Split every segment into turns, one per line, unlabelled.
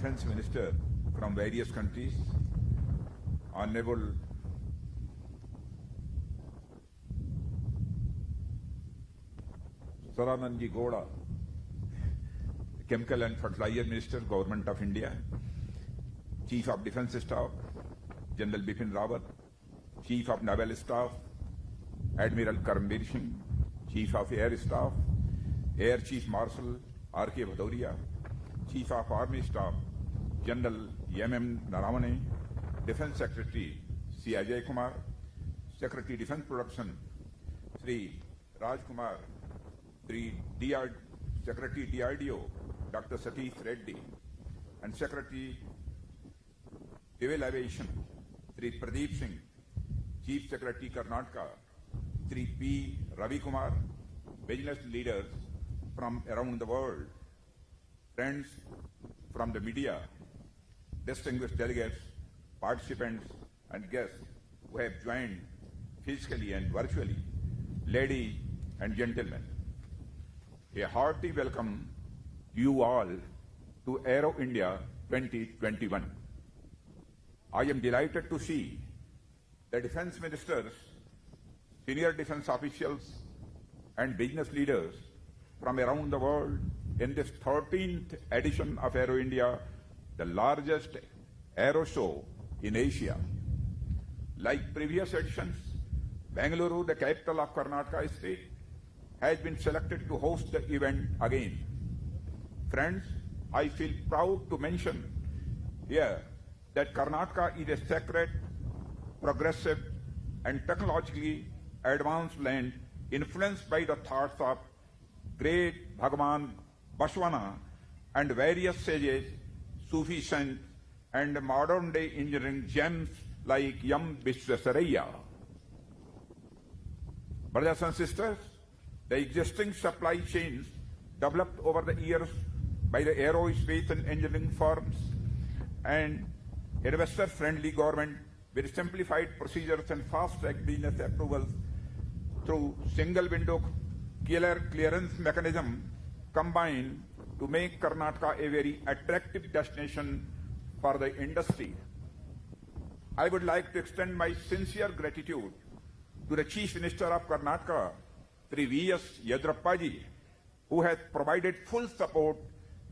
defense minister from various countries, Honorable Sarananji Goda, Chemical and Fertilizer Minister, Government of India, Chief of Defence Staff, General Bipin Rawat, Chief of Naval Staff, Admiral Karambir Singh, Chief of Air Staff, Air Chief Marshal R.K. Bhadauria, Chief of Army Staff, General M.M. Naravane, Defence Secretary C. Ajay Kumar, Secretary Defence Production Sri Raj Kumar, Secretary DRDO Dr. Satish Reddy, and Secretary Civil Aviation Sri Pradeep Singh, Chief Secretary Karnataka Sri P. Ravi Kumar, business leaders from around the world, friends from the media, distinguished delegates, participants and guests who have joined physically and virtually, ladies and gentlemen, a hearty welcome to you all to Aero India 2021. I am delighted to see the defense ministers, senior defense officials and business leaders from around the world in this 13th edition of Aero India, the largest aero show in Asia. Like previous editions, Bengaluru, the capital of Karnataka state, has been selected to host the event again. Friends, I feel proud to mention here that Karnataka is a sacred, progressive and technologically advanced land influenced by the thoughts of great Bhagavan Bashwana and various sages, Sufi saints and modern-day engineering gems like Yam Visvesaraya. Brothers and sisters, the existing supply chains developed over the years by the aerospace and engineering firms and investor-friendly government with simplified procedures and fast-track business approvals through single-window clearance mechanism combine to make Karnataka a very attractive destination for the industry. I would like to extend my sincere gratitude to the Chief Minister of Karnataka, Sri V.S. Yedrappaji, who has provided full support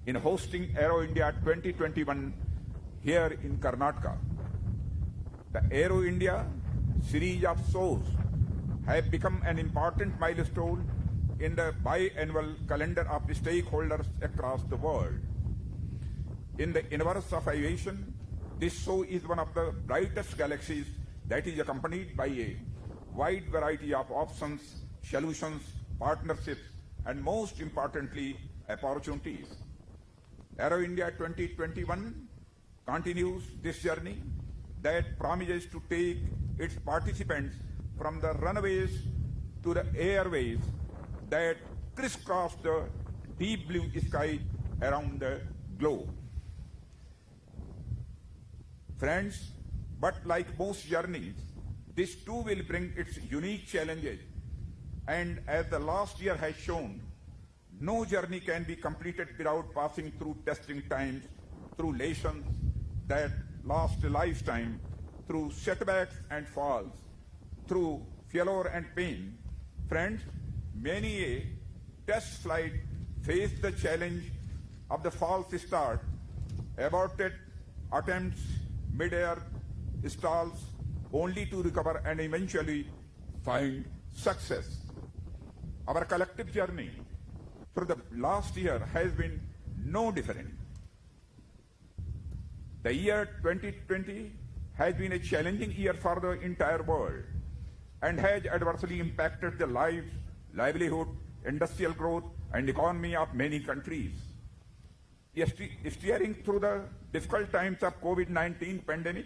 in hosting Aero India 2021 here in Karnataka. The Aero India series of shows have become an important milestone in the biannual calendar of the stakeholders across the world. In the universe of aviation, this show is one of the brightest galaxies that is accompanied by a wide variety of options, solutions, partnerships, and most importantly, opportunities. Aero India 2021 continues this journey that promises to take its participants from the runways to the airways that crisscross the deep blue sky around the globe. Friends, but like most journeys, this too will bring its unique challenges. And as the last year has shown, no journey can be completed without passing through testing times, through lessons that last a lifetime, through setbacks and falls, through failure and pain. Friends, many a test flight faced the challenge of the false start, aborted attempts, mid-air stalls, only to recover and eventually find success. Our collective journey through the last year has been no different. The year 2020 has been a challenging year for the entire world and has adversely impacted the lives, livelihood, industrial growth, and economy of many countries. Steering through the difficult times of COVID-19 pandemic,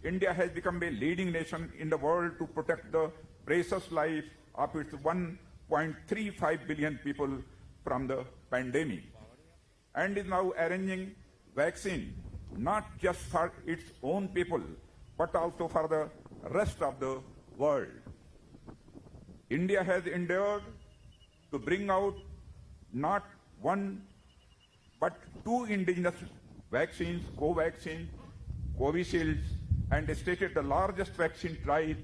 India has become a leading nation in the world to protect the precious lives of its 1.35 billion people from the pandemic, and is now arranging vaccine not just for its own people, but also for the rest of the world. India has endeavored to bring out not one but two indigenous vaccines, Covaxin, Covishield, and stated the largest vaccine drive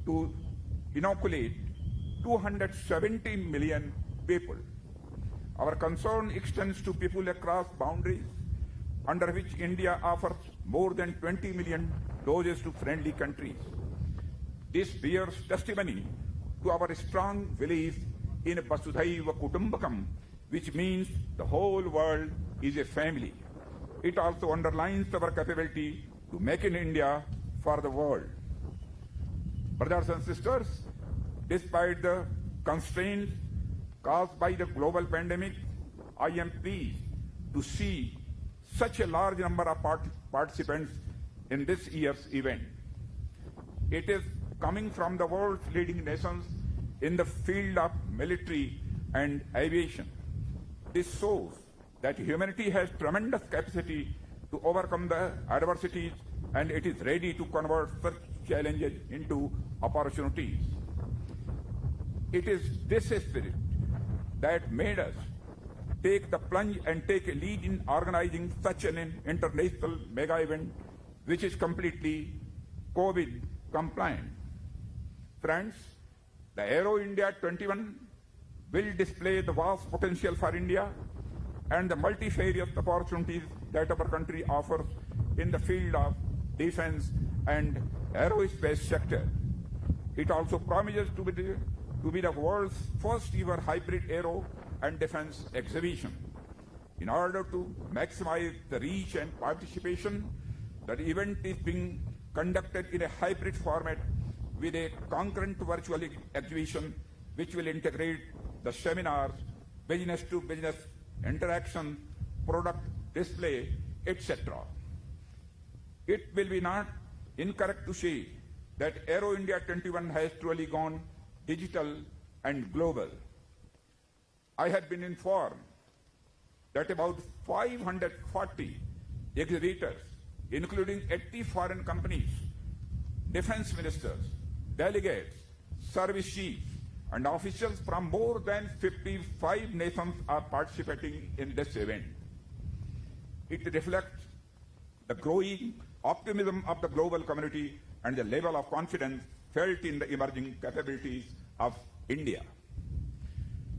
to inoculate 270 million people. Our concern extends to people across boundaries, under which India offers more than 20 million doses to friendly countries. This bears testimony to our strong belief in Vasudhaiva Kutumbakam, which means the whole world is a family. It also underlines our capability to make in India for the world. Brothers and sisters, despite the constraints caused by the global pandemic, I am pleased to see such a large number of participants in this year's event. It is coming from the world's leading nations in the field of military and aviation. This shows that humanity has tremendous capacity to overcome the adversities, and it is ready to convert such challenges into opportunities. It is this spirit that made us take the plunge and take a lead in organizing such an international mega event which is completely COVID compliant. Friends, the Aero India 21 will display the vast potential for India and the multifarious opportunities that our country offers in the field of defense and aerospace sector. It also promises to be the world's first ever hybrid aero and defense exhibition. In order to maximize the reach and participation, the event is being conducted in a hybrid format with a concurrent virtual exhibition which will integrate the seminars, business-to-business interaction, product display, etc. It will be not incorrect to say that Aero India 21 has truly gone digital and global. I had been informed that about 540 exhibitors, including 80 foreign companies, defense ministers, delegates, service chiefs, and officials from more than 55 nations are participating in this event. It reflects the growing optimism of the global community and the level of confidence felt in the emerging capabilities of India.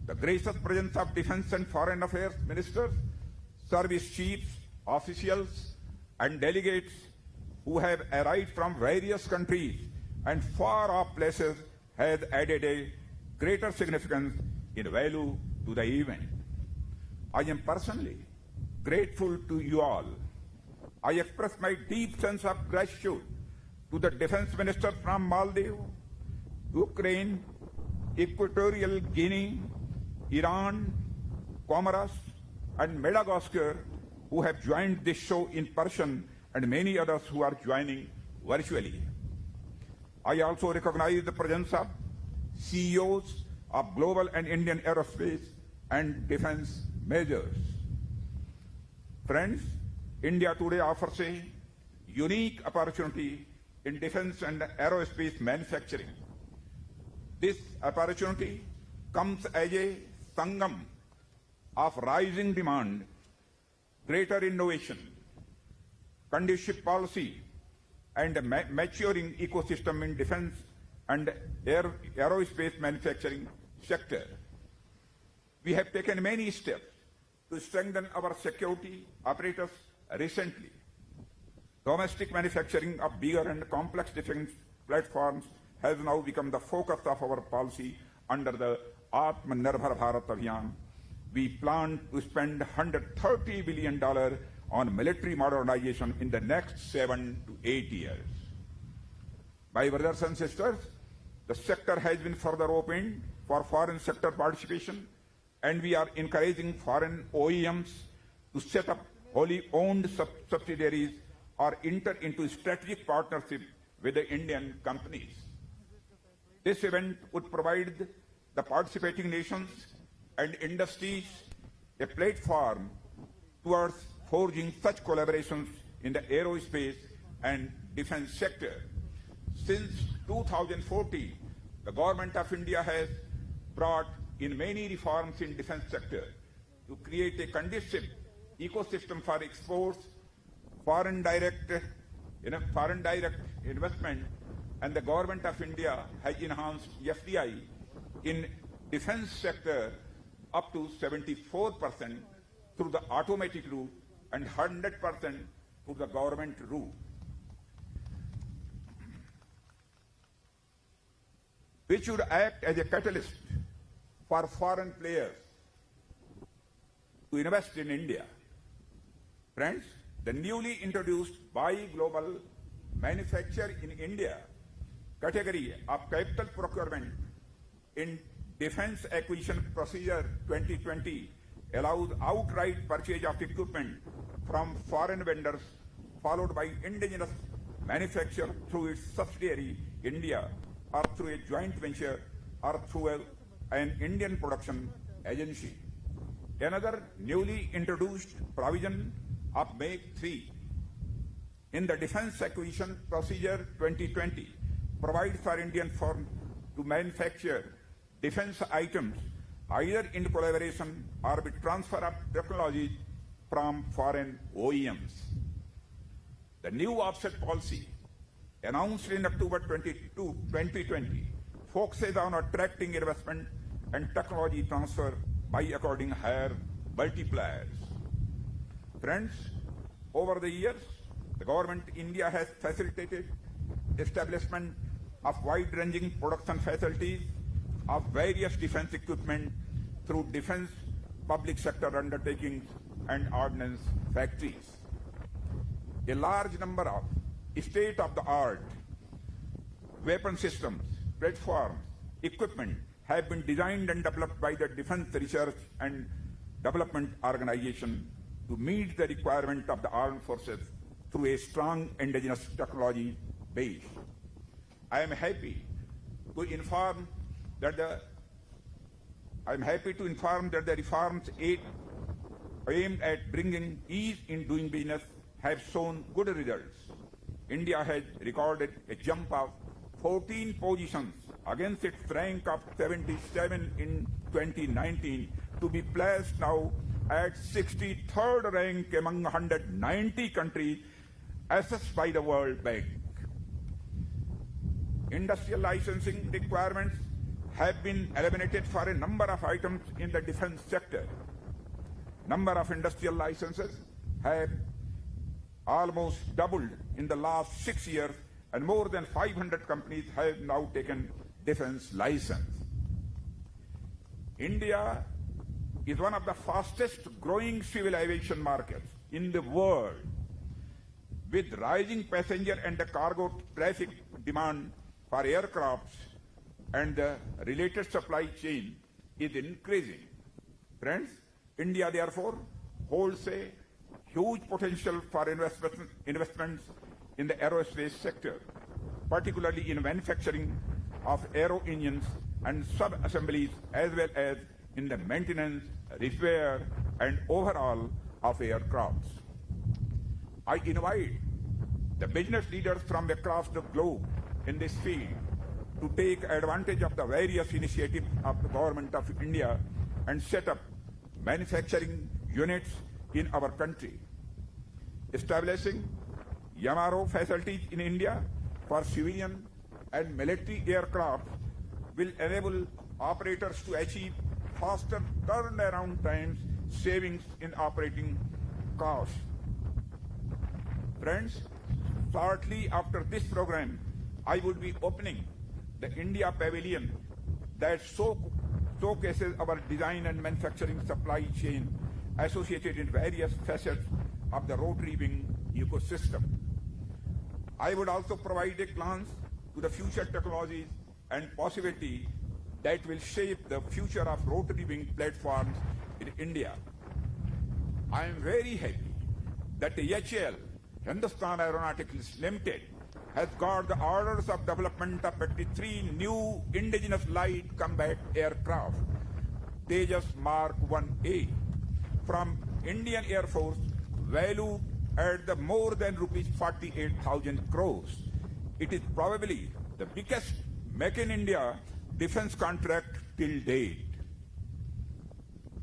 The gracious presence of defense and foreign affairs ministers, service chiefs, officials, and delegates who have arrived from various countries and far-off places has added a greater significance in value to the event. I am personally grateful to you all. I express my deep sense of gratitude to the defense minister from Maldives, Ukraine, Equatorial Guinea, Iran, Comoros, and Madagascar who have joined this show in person, and many others who are joining virtually. I also recognize the presence of CEOs of global and Indian aerospace and defense majors. Friends, India today offers a unique opportunity in defense and aerospace manufacturing. This opportunity comes as a sangam of rising demand, greater innovation, conducive policy, and a maturing ecosystem in defense and aerospace manufacturing sector. We have taken many steps to strengthen our security apparatus recently. Domestic manufacturing of bigger and complex defense platforms has now become the focus of our policy under the Atmanirbhar Bharat Abhiyan. We plan to spend $130 billion on military modernization in the next 7 to 8 years. My brothers and sisters, the sector has been further opened for foreign sector participation, and we are encouraging foreign OEMs to set up wholly owned subsidiaries or enter into strategic partnership with the Indian companies. This event would provide the participating nations and industries a platform towards forging such collaborations in the aerospace and defense sector. Since 2014, the Government of India has brought in many reforms in defense sector to create a conducive ecosystem for exports foreign direct investment, and the government of India has enhanced FDI in defense sector up to 74% through the automatic route and 100% through the government route. Which should act as a catalyst for foreign players to invest in India. Friends, the newly introduced Buy Global Manufacture in India category of capital procurement in Defense Acquisition Procedure 2020 allows outright purchase of equipment from foreign vendors followed by indigenous manufacture through its subsidiary India or through a joint venture or through an Indian production agency. Another newly introduced provision of Make 3 in the Defense Acquisition Procedure 2020 provides for Indian firms to manufacture defense items either in collaboration or with transfer of technologies from foreign OEMs. The new offset policy announced in October 2020 focuses on attracting investment and technology transfer by according higher multipliers. Friends, over the years, the government India has facilitated establishment of wide-ranging production facilities of various defense equipment through defense public sector undertakings and ordnance factories. A large number of state-of-the-art weapon systems, platforms, equipment have been designed and developed by the Defense Research and Development Organization to meet the requirement of the armed forces through a strong indigenous technology base. I am happy to inform that the reforms aimed at bringing ease in doing business have shown good results. India has recorded a jump of 14 positions against its rank of 77 in 2019 to be placed now at 63rd rank among 190 countries assessed by the World Bank. Industrial licensing requirements have been eliminated for a number of items in the defense sector. Number of industrial licenses have almost doubled in the last 6 years, and more than 500 companies have now taken defense license. India is one of the fastest growing civil aviation markets in the world, with rising passenger and cargo traffic demand for aircrafts, and the related supply chain is increasing. Friends, India therefore holds a huge potential for investments in the aerospace sector, particularly in manufacturing of aero engines and sub-assemblies, as well as in the maintenance, repair, and overhaul of aircrafts. I invite the business leaders from across the globe in this field to take advantage of the various initiatives of the Government of India and set up manufacturing units in our country. Establishing MRO facilities in India for civilian and military aircraft will enable operators to achieve faster turnaround times, savings in operating costs. Friends, shortly after this program, I will be opening the India Pavilion that showcases our design and manufacturing supply chain associated in various facets of the rotary wing ecosystem. I would also provide a glance to the future technologies and possibilities that will shape the future of rotary wing platforms in India. I am very happy that the HAL, Hindustan Aeronautics Limited, has got the orders of development of 83 new indigenous light combat aircraft, Tejas Mark 1A, from Indian Air Force, valued at the more than rupees 48,000 crores. It is probably the biggest Make in India defense contract till date.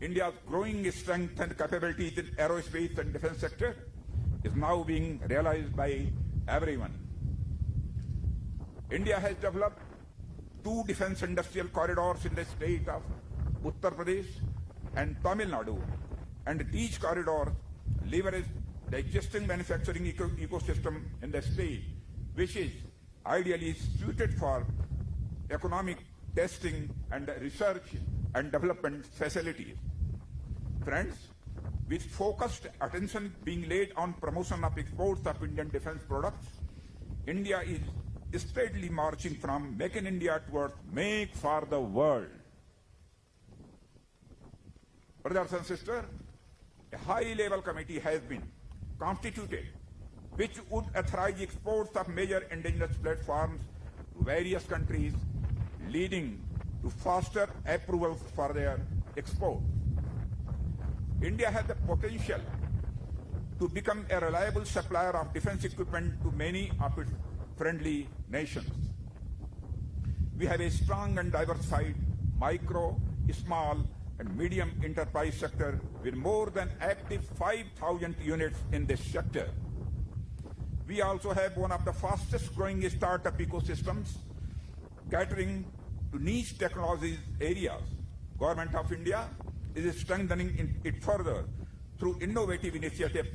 India's growing strength and capabilities in aerospace and defense sector is now being realized by everyone. India has developed 2 defense industrial corridors in the state of Uttar Pradesh and Tamil Nadu, and these corridors leverage the existing manufacturing ecosystem in the state, which is ideally suited for economic testing and research and development facilities. Friends, with focused attention being laid on promotion of exports of Indian defense products, India is steadily marching from Make in India towards Make for the World. Brothers and sisters, a high-level committee has been constituted which would authorize exports of major indigenous platforms to various countries, leading to faster approvals for their export. India has the potential to become a reliable supplier of defense equipment to many of its friendly nations. We have a strong and diversified micro, small, and medium enterprise sector with more than active 5,000 units in this sector. We also have one of the fastest growing startup ecosystems catering to niche technologies areas. Government of India is strengthening it further through innovative initiatives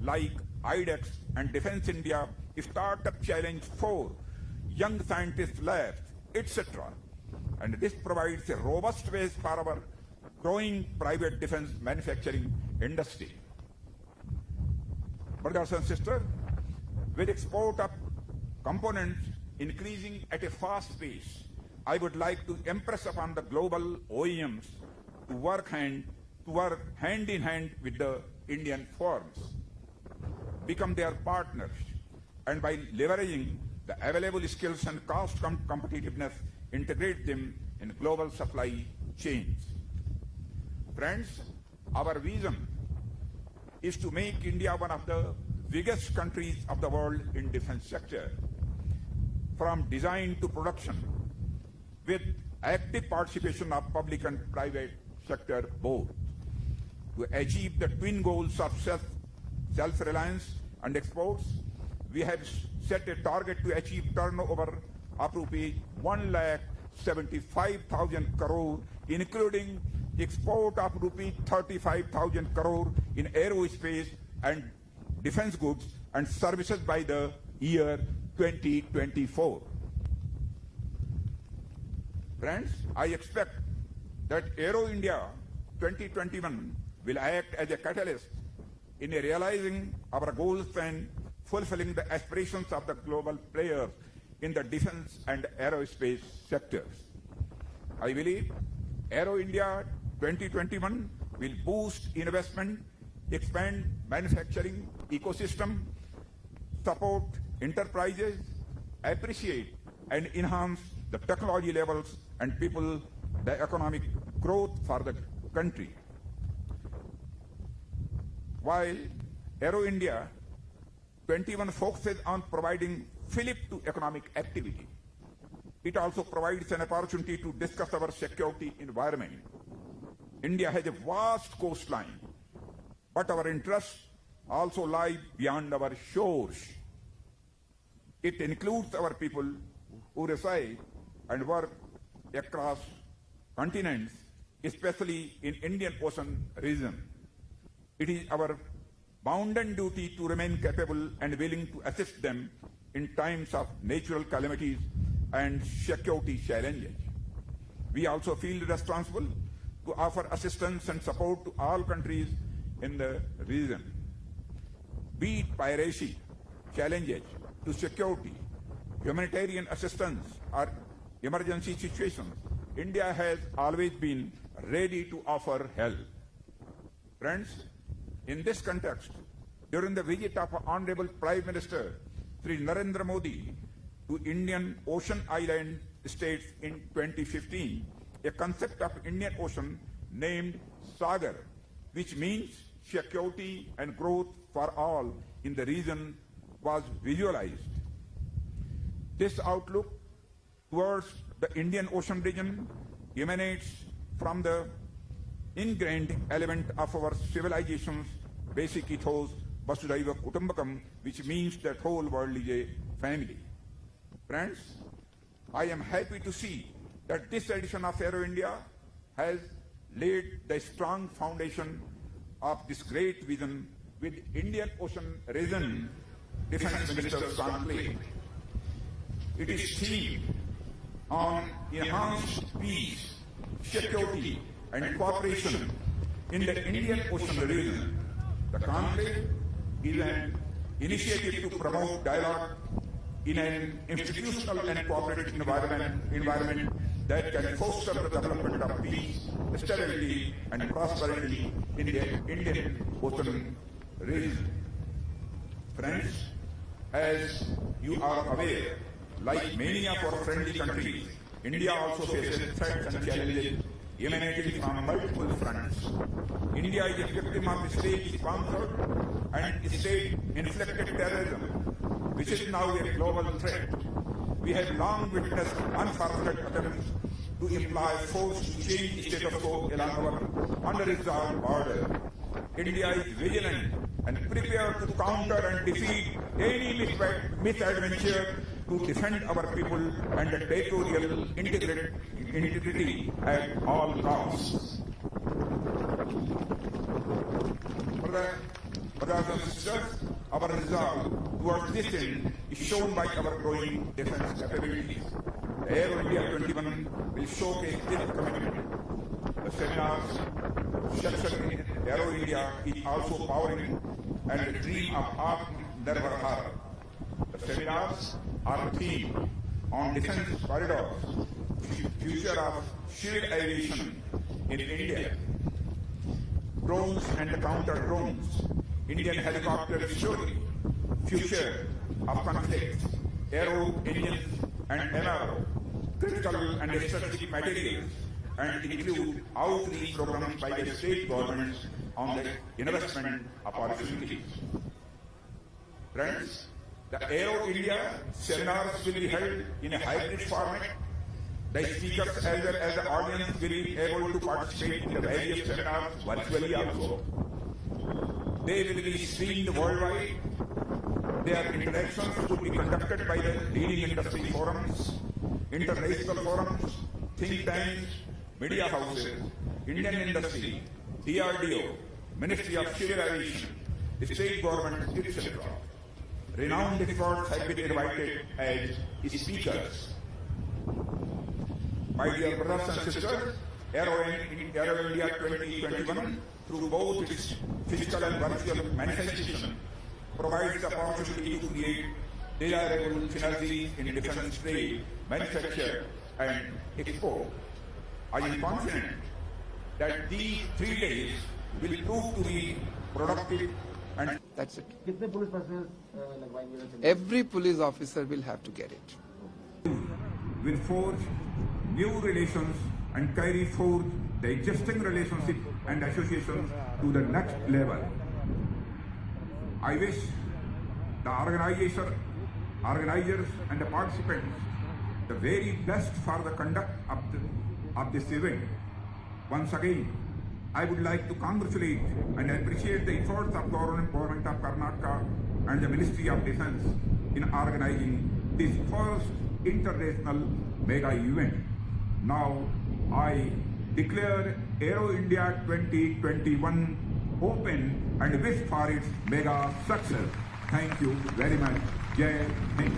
like IDEX and Defense India, Startup Challenge 4, Young Scientist Labs, etc. And this provides a robust base for our growing private defense manufacturing industry. Brothers and sisters, with export of components increasing at a fast pace, I would like to impress upon the global OEMs to work hand in hand with the Indian firms, become their partners, and by leveraging the available skills and cost competitiveness, integrate them in global supply chains. Friends, our vision is to make India one of the biggest countries of the world in defense sector, from design to production, with active participation of public and private sector both. To achieve the twin goals of self-reliance and exports, we have set a target to achieve turnover of rupees 1,75,000 crore, including export of rupees 35,000 crore in aerospace and defense goods and services by the year 2024. Friends, I expect that Aero India 2021 will act as a catalyst in realizing our goals and fulfilling the aspirations of the global players in the defense and aerospace sectors. I believe Aero India 2021 will boost investment, expand manufacturing ecosystem, support enterprises, appreciate and enhance the technology levels and people the economic growth for the country. While Aero India 21 focuses on providing fillip to economic activity, it also provides an opportunity to discuss our security environment. India has a vast coastline, but our interests also lie beyond our shores. It includes our people who reside and work across continents, especially in Indian Ocean region. It is our bounden duty to remain capable and willing to assist them in times of natural calamities and security challenges. We also feel responsible to offer assistance and support to all countries in the region. Be it piracy, challenges to security, humanitarian assistance, or emergency situations, India has always been ready to offer help. Friends, in this context, during the visit of Honorable Prime Minister Sri Narendra Modi to Indian Ocean Island states in 2015, a concept of Indian Ocean named Sagar, which means security and growth for all in the region, was visualized. This outlook towards the Indian Ocean region emanates from the ingrained element of our civilization's basic ethos Vasudhaiva Kutumbakam, which means that whole world is a family. Friends, I am happy to see that this edition of Aero India has laid the strong foundation of this great vision with Indian Ocean Region Defence Ministers Conclave. It is themed on enhanced peace, security and cooperation in the Indian Ocean region. The conclave is an initiative to promote dialogue in an institutional and cooperative environment that can foster the development of peace, stability and prosperity in the Indian Ocean region. Friends, as you are aware, like many of our friendly countries, India also faces threats and challenges emanating from multiple fronts. India is a victim of state-sponsored and state-inflicted terrorism, which is now a global threat. We have long witnessed unfortunate attempts to employ force to change status quo along our unresolved border. India is vigilant and prepared to counter and defeat any misadventure to defend our people and the territorial integrity at all costs. Brothers and sisters, our resolve towards this end is shown by our growing defense capabilities. The Aero India 21 will showcase this commitment. The seminars section in Aero India is also powering and the dream of Atmanirbhar Bharat. The seminars are themed on defense corridors, future of civil aviation in India, drones and counter drones, Indian helicopter story, future of conflicts, aero engines and MRO, critical and strategic materials, and include outreach programs by the state governments on the investment opportunities. Friends, the Aero India seminars will be held in a hybrid format. The speakers as well as the audience will be able to participate in the various seminars virtually also. They will be streamed worldwide. Their interactions could be conducted by the leading industry forums, international forums, think tanks, media houses, Indian industry, DRDO, Ministry of Civil Aviation, the state government, etc. Renowned experts have been invited as speakers. My dear brothers and sisters, Aero India 2021, through both its physical and virtual manifestation, provides the opportunity to create desirable synergies in defense trade, manufacture, and export. I am confident that these 3 days will prove to be productive and
that's it.
Every
Every police officer will have to get it.
will forge new relations and carry forth the existing relationship and associations to the next level. I wish the organizers and the participants the very best for the conduct of this event. Once again, I would like to congratulate and appreciate the efforts of government of Karnataka and the Ministry of Defence in organizing this first international mega event. Now, I declare Aero India 2021 open and wish for its mega success. Thank you very much. Jai Hind.